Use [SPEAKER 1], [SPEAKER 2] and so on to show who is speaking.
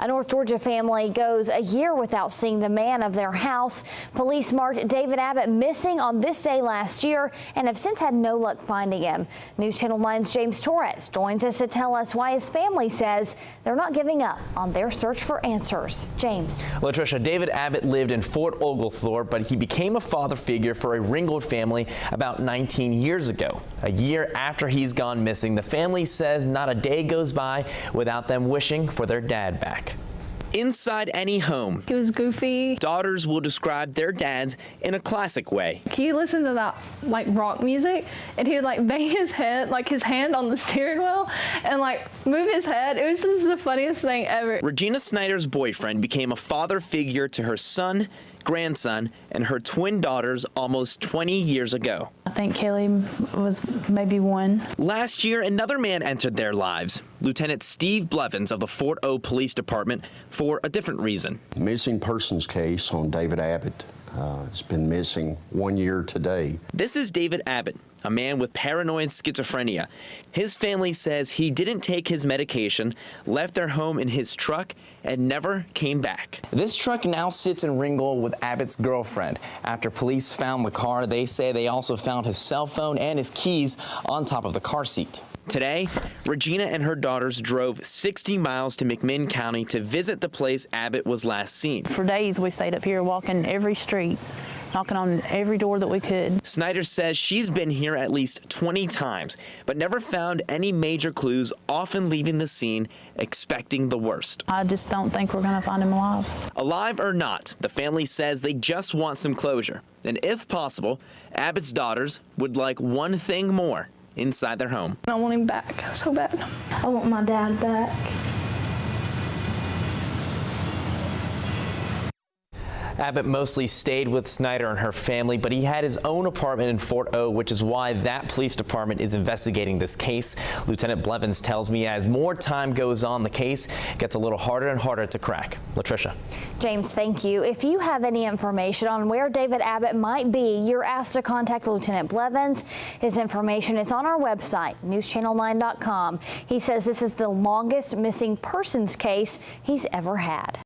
[SPEAKER 1] A North Georgia family goes a year without seeing the man of their house. Police marked David Abbott missing on this day last year and have since had no luck finding him. News Channel 9's James Torres joins us to tell us why his family says they're not giving up on their search for answers. James.
[SPEAKER 2] Latricia, David Abbott lived in Fort Oglethorpe, but he became a father figure for a Ringgold family about 19 years ago. A year after he's gone missing, the family says not a day goes by without them wishing for their dad back. Inside any home,
[SPEAKER 3] he was goofy.
[SPEAKER 2] Daughters will describe their dads in a classic way.
[SPEAKER 3] He listened to that like rock music, and he would like bang his head, like his hand on the steering wheel, and like move his head. It was just the funniest thing ever.
[SPEAKER 2] Regina Snyder's boyfriend became a father figure to her son, grandson, and her twin daughters almost 20 years ago.
[SPEAKER 4] I think Kelly was maybe one.
[SPEAKER 2] Last year, another man entered their lives, Lieutenant Steve Blevins of the Fort O Police Department, for a different reason.
[SPEAKER 5] Missing persons case on David Abbott has been missing 1 year today.
[SPEAKER 2] This is David Abbott, a man with paranoid schizophrenia. His family says he didn't take his medication, left their home in his truck, and never came back. This truck now sits in Ringgold with Abbott's girlfriend. After police found the car, they say they also found his cell phone and his keys on top of the car seat. Today, Regina and her daughters drove 60 miles to McMinn County to visit the place Abbott was last seen.
[SPEAKER 4] For days, we stayed up here walking every street, knocking on every door that we could.
[SPEAKER 2] Snyder says she's been here at least 20 times, but never found any major clues, often leaving the scene expecting the worst.
[SPEAKER 4] I just don't think we're going to find him alive.
[SPEAKER 2] Alive or not, the family says they just want some closure. And if possible, Abbott's daughters would like one thing more inside their home.
[SPEAKER 3] I want him back so bad.
[SPEAKER 1] I want my dad back.
[SPEAKER 2] Abbott mostly stayed with Snyder and her family, but he had his own apartment in Fort O, which is why that police department is investigating this case. Lieutenant Blevins tells me as more time goes on, the case gets a little harder and harder to crack. Latricia.
[SPEAKER 1] James, thank you. If you have any information on where David Abbott might be, you're asked to contact Lieutenant Blevins. His information is on our website, newschannel9.com. He says this is the longest missing persons case he's ever had.